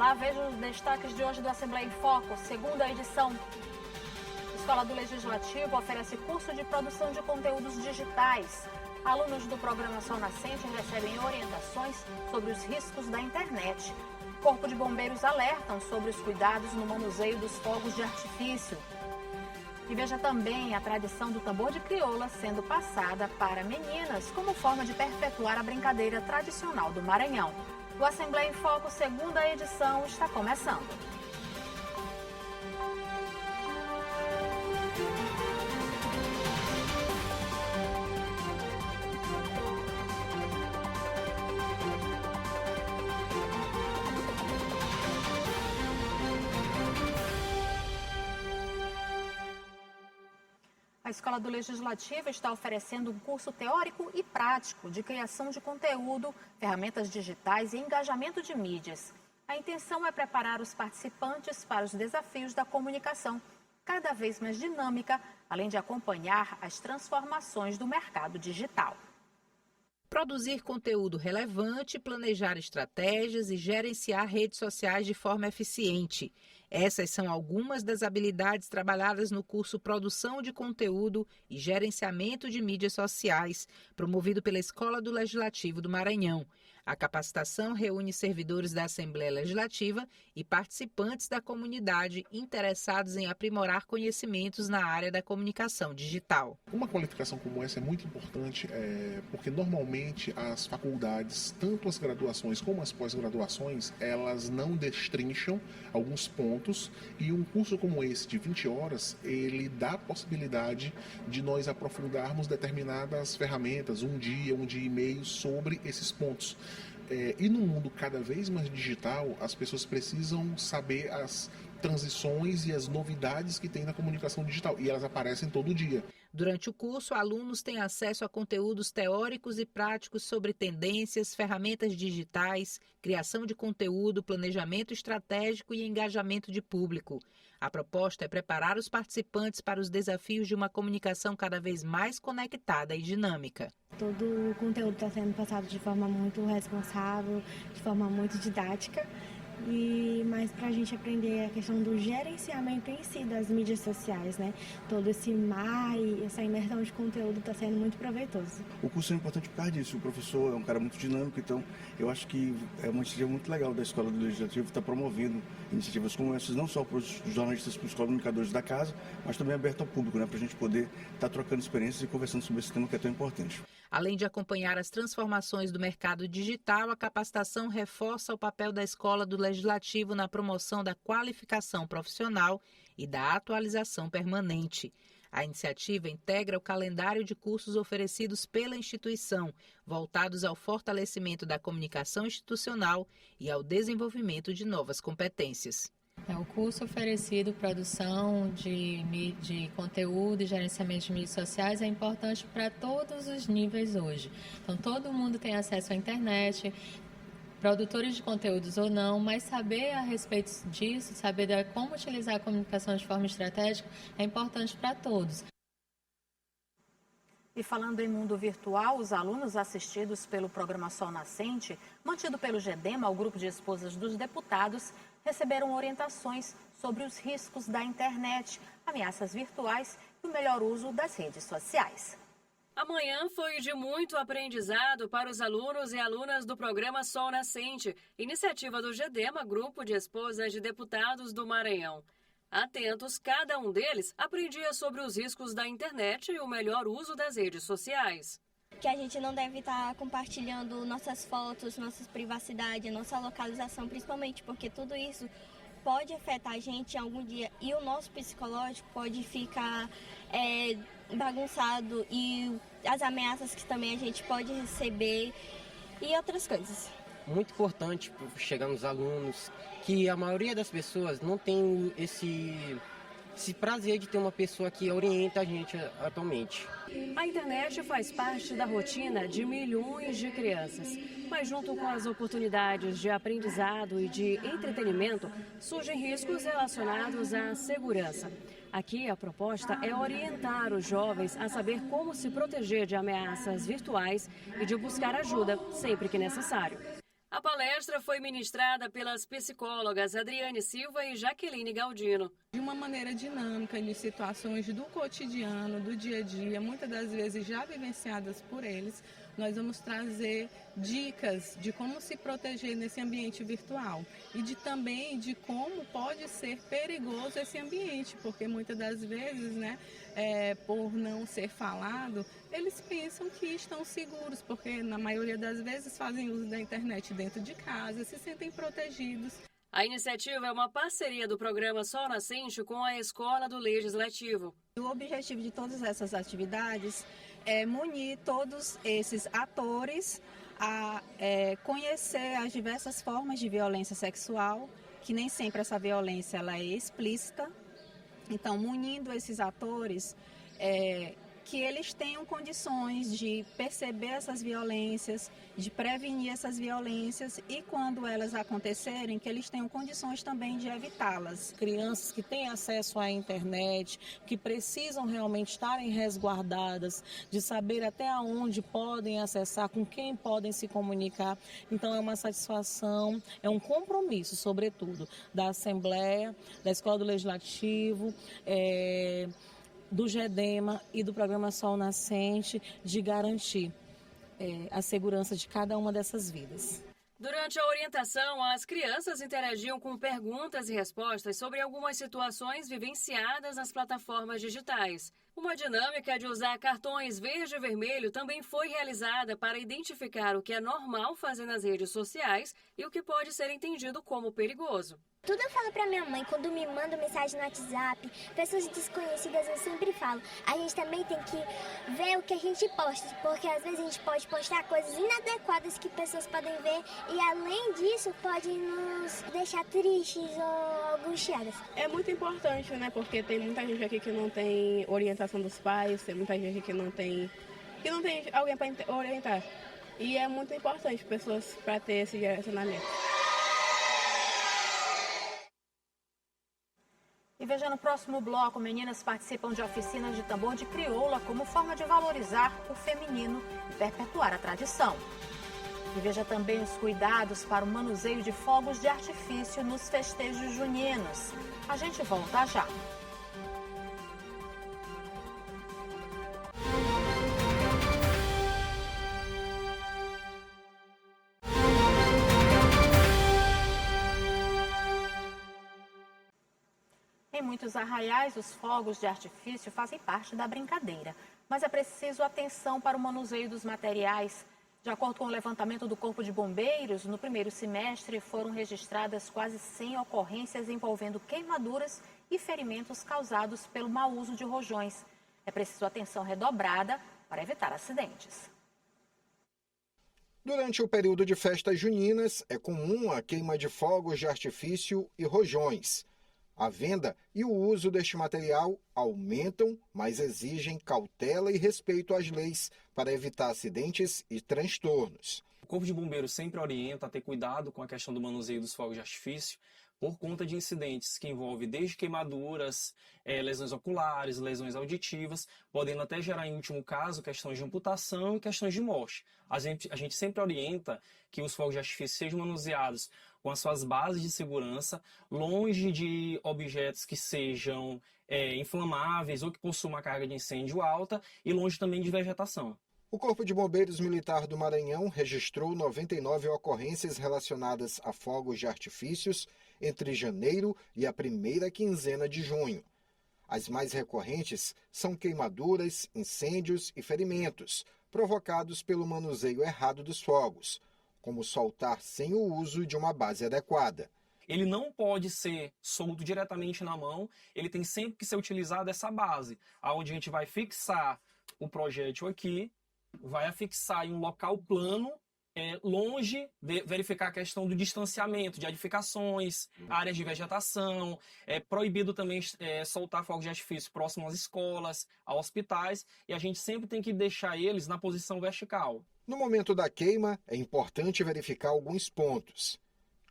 Olá, veja os destaques de hoje do Assembleia em Foco, segunda edição. A Escola do Legislativo oferece curso de produção de conteúdos digitais. Alunos do programa Sol Nascente recebem orientações sobre os riscos da internet. Corpo de Bombeiros alertam sobre os cuidados no manuseio dos fogos de artifício. E veja também a tradição do tambor de crioula sendo passada para meninas como forma de perpetuar a brincadeira tradicional do Maranhão. O Assembleia em Foco, segunda edição, está começando. A Escola do Legislativo está oferecendo um curso teórico e prático de criação de conteúdo, ferramentas digitais e engajamento de mídias. A intenção é preparar os participantes para os desafios da comunicação, cada vez mais dinâmica, além de acompanhar as transformações do mercado digital. Produzir conteúdo relevante, planejar estratégias e gerenciar redes sociais de forma eficiente. Essas são algumas das habilidades trabalhadas no curso Produção de Conteúdo e Gerenciamento de Mídias Sociais, promovido pela Escola do Legislativo do Maranhão. A capacitação reúne servidores da Assembleia Legislativa e participantes da comunidade interessados em aprimorar conhecimentos na área da comunicação digital. Uma qualificação como essa é muito importante porque normalmente as faculdades, tanto as graduações como as pós-graduações, elas não destrincham alguns pontos e um curso como esse de 20 horas, ele dá a possibilidade de nós aprofundarmos determinadas ferramentas, um dia e meio sobre esses pontos. E no mundo cada vez mais digital, as pessoas precisam saber as transições e as novidades que tem na comunicação digital, e elas aparecem todo dia. Durante o curso, alunos têm acesso a conteúdos teóricos e práticos sobre tendências, ferramentas digitais, criação de conteúdo, planejamento estratégico e engajamento de público. A proposta é preparar os participantes para os desafios de uma comunicação cada vez mais conectada e dinâmica. Todo o conteúdo está sendo passado de forma muito responsável, de forma muito didática. Mas para a gente aprender a questão do gerenciamento em si das mídias sociais, né? Todo esse mar e essa imersão de conteúdo está sendo muito proveitoso. O curso é importante por causa disso. O professor é um cara muito dinâmico, então eu acho que é uma iniciativa muito legal da Escola do Legislativo estar promovendo iniciativas como essas, não só para os jornalistas, para os comunicadores da casa, mas também aberto ao público, né? Para a gente poder estar trocando experiências e conversando sobre esse tema que é tão importante. Além de acompanhar as transformações do mercado digital, a capacitação reforça o papel da Escola do Legislativo na promoção da qualificação profissional e da atualização permanente. A iniciativa integra o calendário de cursos oferecidos pela instituição, voltados ao fortalecimento da comunicação institucional e ao desenvolvimento de novas competências. O curso oferecido, produção de conteúdo e gerenciamento de mídias sociais, é importante para todos os níveis hoje. Então, todo mundo tem acesso à internet, produtores de conteúdos ou não, mas saber a respeito disso, saber como utilizar a comunicação de forma estratégica é importante para todos. E falando em mundo virtual, os alunos assistidos pelo programa Sol Nascente, mantido pelo GEDEMA, o Grupo de Esposas dos Deputados, receberam orientações sobre os riscos da internet, ameaças virtuais e o melhor uso das redes sociais. Amanhã foi de muito aprendizado para os alunos e alunas do programa Sol Nascente, iniciativa do GEDEMA, Grupo de Esposas de Deputados do Maranhão. Atentos, cada um deles aprendia sobre os riscos da internet e o melhor uso das redes sociais. Que a gente não deve estar compartilhando nossas fotos, nossa privacidade, nossa localização, principalmente porque tudo isso pode afetar a gente algum dia e o nosso psicológico pode ficar bagunçado e as ameaças que também a gente pode receber e outras coisas. Muito importante chegar nos alunos, que a maioria das pessoas não tem esse prazer de ter uma pessoa que orienta a gente atualmente. A internet faz parte da rotina de milhões de crianças, mas junto com as oportunidades de aprendizado e de entretenimento, surgem riscos relacionados à segurança. Aqui a proposta é orientar os jovens a saber como se proteger de ameaças virtuais e de buscar ajuda sempre que necessário. A palestra foi ministrada pelas psicólogas Adriane Silva e Jaqueline Galdino. De uma maneira dinâmica, de situações do cotidiano, do dia a dia, muitas das vezes já vivenciadas por eles, nós vamos trazer dicas de como se proteger nesse ambiente virtual e também de como pode ser perigoso esse ambiente, porque muitas das vezes, por não ser falado, eles pensam que estão seguros, porque na maioria das vezes fazem uso da internet dentro de casa, se sentem protegidos. A iniciativa é uma parceria do programa Sol Nascente com a Escola do Legislativo. O objetivo de todas essas atividades é munir todos esses atores a conhecer as diversas formas de violência sexual, que nem sempre essa violência ela é explícita. Então, munindo esses atores, que eles tenham condições de perceber essas violências, de prevenir essas violências e, quando elas acontecerem, que eles tenham condições também de evitá-las. Crianças que têm acesso à internet, que precisam realmente estarem resguardadas, de saber até onde podem acessar, com quem podem se comunicar. Então, é uma satisfação, é um compromisso, sobretudo, da Assembleia, da Escola do Legislativo, do GEDEMA e do programa Sol Nascente, de garantir a segurança de cada uma dessas vidas. Durante a orientação, as crianças interagiam com perguntas e respostas sobre algumas situações vivenciadas nas plataformas digitais. Uma dinâmica de usar cartões verde e vermelho também foi realizada para identificar o que é normal fazer nas redes sociais e o que pode ser entendido como perigoso. Tudo eu falo pra minha mãe, quando me mandam mensagem no WhatsApp, pessoas desconhecidas eu sempre falo. A gente também tem que ver o que a gente posta, porque às vezes a gente pode postar coisas inadequadas que pessoas podem ver e além disso pode nos deixar tristes ou angustiadas. É muito importante, porque tem muita gente aqui que não tem orientação dos pais, tem muita gente que não tem alguém para orientar. E é muito importante pessoas para ter esse direcionamento. E veja no próximo bloco, meninas participam de oficinas de tambor de crioula como forma de valorizar o feminino e perpetuar a tradição. E veja também os cuidados para o manuseio de fogos de artifício nos festejos juninos. A gente volta já. Em muitos arraiais, os fogos de artifício fazem parte da brincadeira, mas é preciso atenção para o manuseio dos materiais. De acordo com o levantamento do Corpo de Bombeiros, no primeiro semestre foram registradas quase 100 ocorrências envolvendo queimaduras e ferimentos causados pelo mau uso de rojões. É preciso atenção redobrada para evitar acidentes. Durante o período de festas juninas, é comum a queima de fogos de artifício e rojões. A venda e o uso deste material aumentam, mas exigem cautela e respeito às leis para evitar acidentes e transtornos. O Corpo de Bombeiros sempre orienta a ter cuidado com a questão do manuseio dos fogos de artifício por conta de incidentes que envolvem desde queimaduras, lesões oculares, lesões auditivas, podendo até gerar, em último caso, questões de amputação e questões de morte. A gente sempre orienta que os fogos de artifício sejam manuseados com as suas bases de segurança, longe de objetos que sejam inflamáveis ou que possuam uma carga de incêndio alta e longe também de vegetação. O Corpo de Bombeiros Militar do Maranhão registrou 99 ocorrências relacionadas a fogos de artifícios entre janeiro e a primeira quinzena de junho. As mais recorrentes são queimaduras, incêndios e ferimentos, provocados pelo manuseio errado dos fogos, como soltar sem o uso de uma base adequada. Ele não pode ser solto diretamente na mão, ele tem sempre que ser utilizado essa base, onde a gente vai fixar o projétil aqui, vai afixar em um local plano, longe de verificar a questão do distanciamento de edificações, áreas de vegetação. É proibido também soltar fogos de artifício próximo às escolas, a hospitais, e a gente sempre tem que deixar eles na posição vertical. No momento da queima, é importante verificar alguns pontos.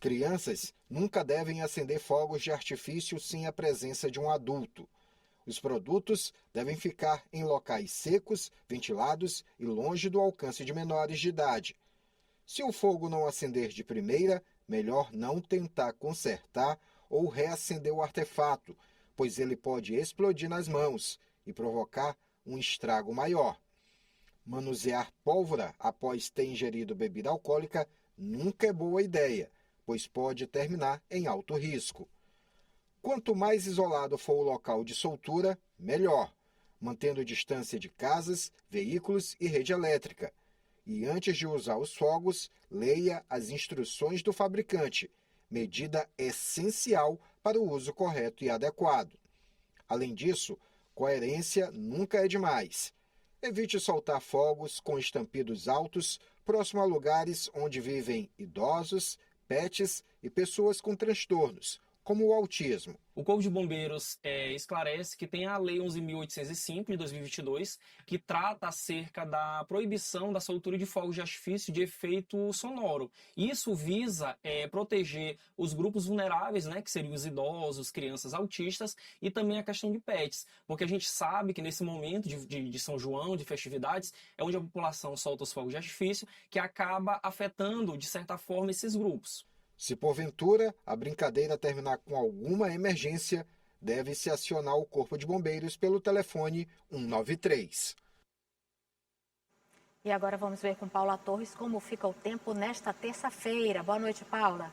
Crianças nunca devem acender fogos de artifício sem a presença de um adulto. Os produtos devem ficar em locais secos, ventilados e longe do alcance de menores de idade. Se o fogo não acender de primeira, melhor não tentar consertar ou reacender o artefato, pois ele pode explodir nas mãos e provocar um estrago maior. Manusear pólvora após ter ingerido bebida alcoólica nunca é boa ideia, pois pode terminar em alto risco. Quanto mais isolado for o local de soltura, melhor, mantendo distância de casas, veículos e rede elétrica. E antes de usar os fogos, leia as instruções do fabricante, medida essencial para o uso correto e adequado. Além disso, coerência nunca é demais. Evite soltar fogos com estampidos altos próximo a lugares onde vivem idosos, pets e pessoas com transtornos, como o autismo. O Corpo de Bombeiros esclarece que tem a Lei 11.805 de 2022, que trata acerca da proibição da soltura de fogos de artifício de efeito sonoro. Isso visa proteger os grupos vulneráveis, né, que seriam os idosos, crianças autistas, e também a questão de pets, porque a gente sabe que nesse momento de São João, de festividades, é onde a população solta os fogos de artifício, que acaba afetando, de certa forma, esses grupos. Se porventura a brincadeira terminar com alguma emergência, deve-se acionar o Corpo de Bombeiros pelo telefone 193. E agora vamos ver com Paula Torres como fica o tempo nesta terça-feira. Boa noite, Paula.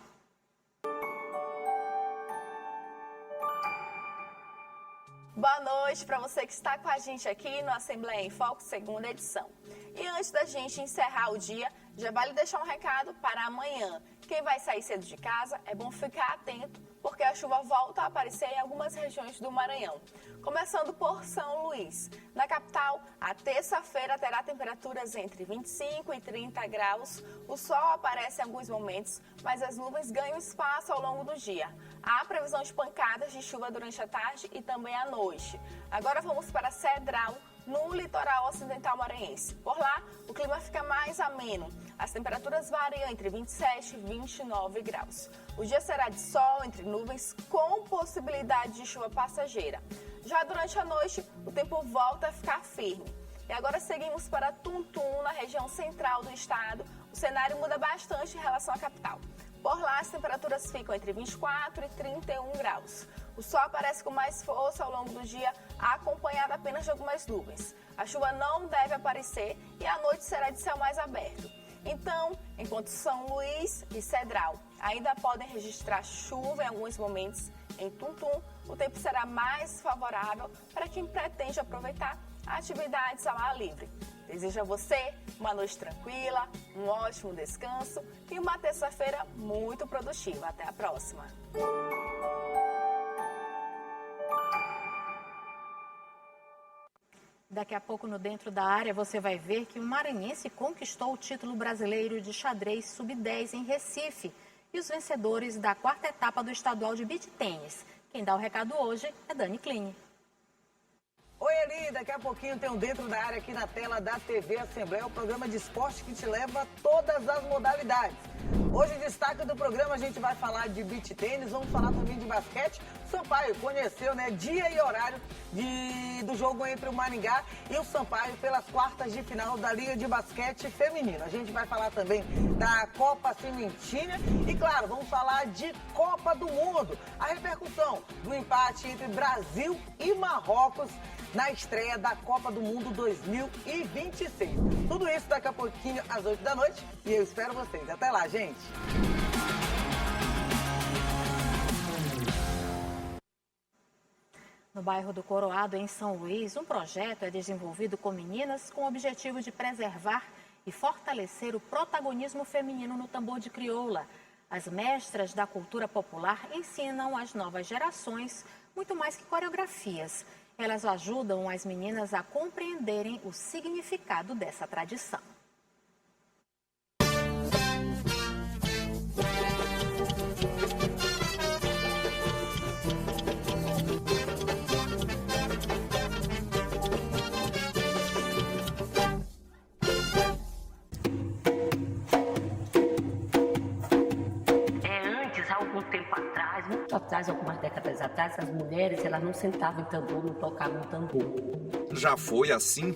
Boa noite para você que está com a gente aqui no Assembleia em Foco, segunda edição. E antes da gente encerrar o dia, já vale deixar um recado para amanhã. Quem vai sair cedo de casa, é bom ficar atento, porque a chuva volta a aparecer em algumas regiões do Maranhão. Começando por São Luís. Na capital, a terça-feira terá temperaturas entre 25 e 30 graus. O sol aparece em alguns momentos, mas as nuvens ganham espaço ao longo do dia. Há previsão de pancadas de chuva durante a tarde e também à noite. Agora vamos para Cedral, no litoral ocidental maranhense. Por lá, o clima fica mais ameno. As temperaturas variam entre 27 e 29 graus. O dia será de sol entre nuvens, com possibilidade de chuva passageira. Já durante a noite, o tempo volta a ficar firme. E agora seguimos para Tuntum, na região central do estado. O cenário muda bastante em relação à capital. Por lá, as temperaturas ficam entre 24 e 31 graus. O sol aparece com mais força ao longo do dia, acompanhado apenas de algumas nuvens. A chuva não deve aparecer e a noite será de céu mais aberto. Então, enquanto São Luís e Cedral ainda podem registrar chuva em alguns momentos, em Tuntum o tempo será mais favorável para quem pretende aproveitar atividades ao ar livre. Desejo a você uma noite tranquila, um ótimo descanso e uma terça-feira muito produtiva. Até a próxima! Daqui a pouco, no Dentro da Área, você vai ver que o maranhense conquistou o título brasileiro de xadrez sub-10 em Recife e os vencedores da quarta etapa do estadual de beach tênis. Quem dá o recado hoje é Dani Kline. Oi, Eli, daqui a pouquinho tem um Dentro da Área aqui na tela da TV Assembleia, o programa de esporte que te leva a todas as modalidades. Hoje, destaque do programa, a gente vai falar de beach tênis, vamos falar também de basquete. Sampaio conheceu, né, dia e horário do jogo entre o Maringá e o Sampaio pelas quartas de final da Liga de Basquete Feminino. A gente vai falar também da Copa Cimentina e, claro, vamos falar de Copa do Mundo. A repercussão do empate entre Brasil e Marrocos na estreia da Copa do Mundo 2026. Tudo isso daqui a pouquinho, às 8 da noite, e eu espero vocês. Até lá, gente! No bairro do Coroado, em São Luís, um projeto é desenvolvido com meninas com o objetivo de preservar e fortalecer o protagonismo feminino no tambor de crioula. As mestras da cultura popular ensinam às novas gerações muito mais que coreografias. Elas ajudam as meninas a compreenderem o significado dessa tradição. Muito atrás, algumas décadas atrás, as mulheres elas não sentavam em tambor, não tocavam tambor. Já foi assim?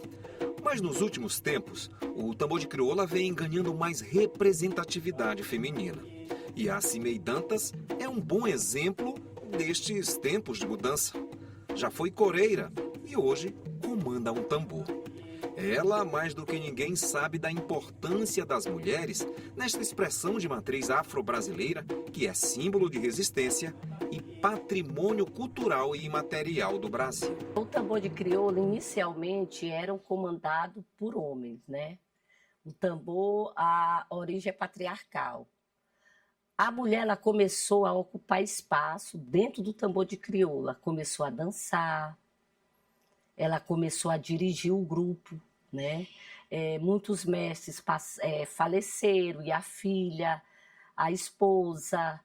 Mas nos últimos tempos, o tambor de crioula vem ganhando mais representatividade feminina. E a Cimei Dantas é um bom exemplo destes tempos de mudança. Já foi coreira e hoje comanda um tambor. Ela, mais do que ninguém, sabe da importância das mulheres nesta expressão de matriz afro-brasileira, que é símbolo de resistência e patrimônio cultural e imaterial do Brasil. O tambor de crioula, inicialmente, era comandado por homens, né? O tambor, a origem é patriarcal. A mulher, ela começou a ocupar espaço dentro do tambor de crioula, começou a dançar, ela começou a dirigir o grupo, né? Muitos mestres faleceram, e a filha, a esposa,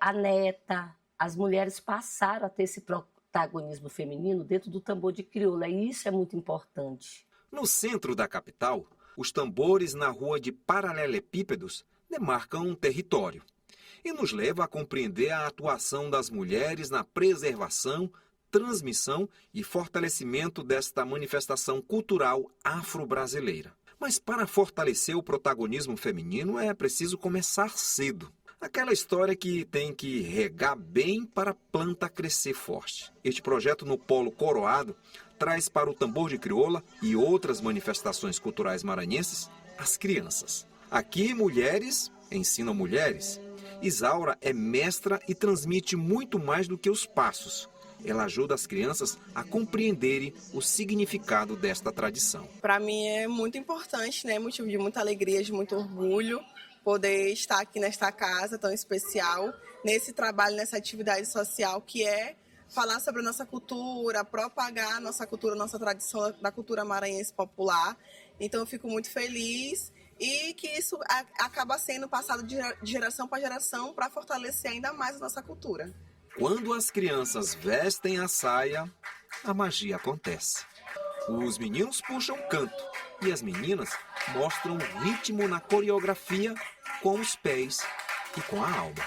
a neta, as mulheres passaram a ter esse protagonismo feminino dentro do tambor de crioula, e isso é muito importante. No centro da capital, os tambores na rua de paralelepípedos demarcam um território e nos leva a compreender a atuação das mulheres na preservação, transmissão e fortalecimento desta manifestação cultural afro-brasileira. Mas para fortalecer o protagonismo feminino é preciso começar cedo. Aquela história que tem que regar bem para a planta crescer forte. Este projeto no Polo Coroado traz para o tambor de crioula e outras manifestações culturais maranhenses as crianças. Aqui, mulheres ensinam mulheres. Isaura é mestra e transmite muito mais do que os passos. Ela ajuda as crianças a compreenderem o significado desta tradição. Para mim é muito importante, né? Motivo de muita alegria, de muito orgulho, poder estar aqui nesta casa tão especial, nesse trabalho, nessa atividade social que é falar sobre a nossa cultura, propagar a nossa cultura, nossa tradição da cultura maranhense popular. Então eu fico muito feliz e que isso acaba sendo passado de geração para geração para fortalecer ainda mais a nossa cultura. Quando as crianças vestem a saia, a magia acontece. Os meninos puxam o canto e as meninas mostram ritmo na coreografia com os pés e com a alma.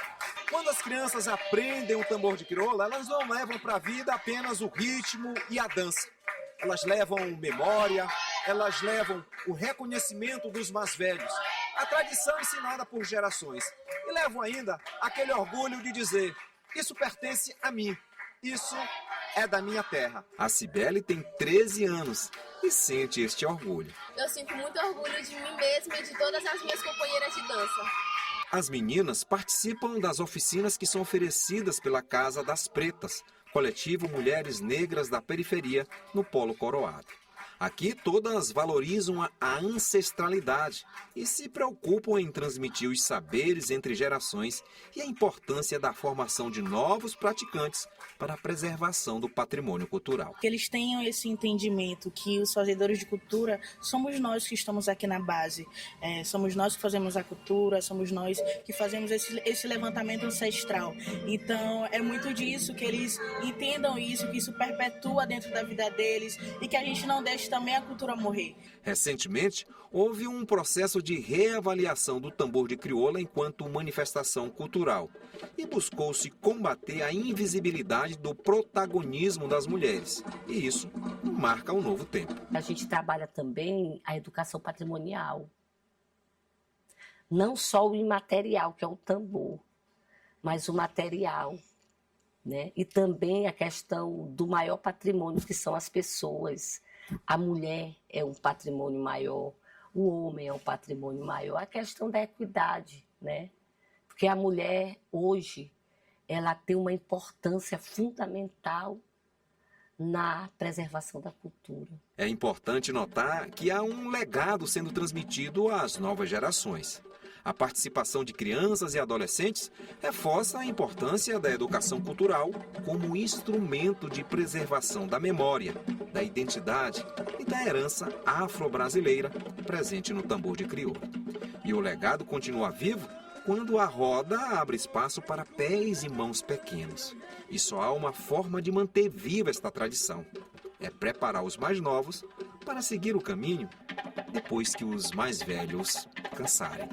Quando as crianças aprendem o tambor de crioula, elas não levam para a vida apenas o ritmo e a dança. Elas levam memória, elas levam o reconhecimento dos mais velhos, a tradição ensinada por gerações. E levam ainda aquele orgulho de dizer: isso pertence a mim, isso é da minha terra. A Cibele tem 13 anos e sente este orgulho. Eu sinto muito orgulho de mim mesma e de todas as minhas companheiras de dança. As meninas participam das oficinas que são oferecidas pela Casa das Pretas, coletivo Mulheres Negras da Periferia, no Polo Coroado. Aqui todas valorizam a ancestralidade e se preocupam em transmitir os saberes entre gerações e a importância da formação de novos praticantes para a preservação do patrimônio cultural. Que eles tenham esse entendimento que os fazedores de cultura somos nós que estamos aqui na base, somos nós que fazemos a cultura, somos nós que fazemos esse levantamento ancestral. Então é muito disso, que eles entendam isso, que isso perpetua dentro da vida deles e que a gente não deixe também a cultura morrer. Recentemente, houve um processo de reavaliação do tambor de crioula enquanto manifestação cultural e buscou-se combater a invisibilidade do protagonismo das mulheres. E isso marca um novo tempo. A gente trabalha também a educação patrimonial. Não só o imaterial, que é o tambor, mas o material, né? E também a questão do maior patrimônio, que são as pessoas. A mulher é um patrimônio maior, o homem é um patrimônio maior. A questão da equidade, né? Porque a mulher, hoje, ela tem uma importância fundamental na preservação da cultura. É importante notar que há um legado sendo transmitido às novas gerações. A participação de crianças e adolescentes reforça a importância da educação cultural como instrumento de preservação da memória, da identidade e da herança afro-brasileira presente no tambor de crioula. E o legado continua vivo quando a roda abre espaço para pés e mãos pequenos. E só há uma forma de manter viva esta tradição: é preparar os mais novos para seguir o caminho depois que os mais velhos cansarem.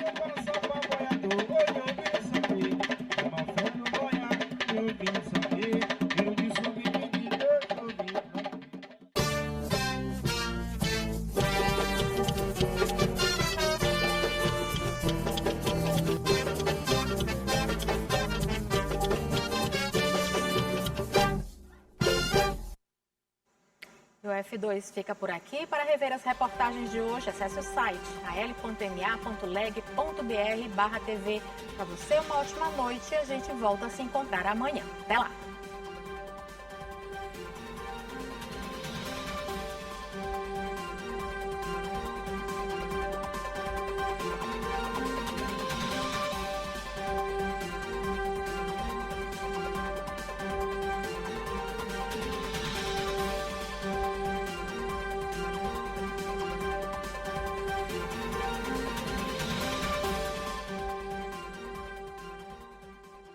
F2 fica por aqui. Para rever as reportagens de hoje, acesse o site al.ma.leg.br/TV. Para você, uma ótima noite e a gente volta a se encontrar amanhã. Até lá!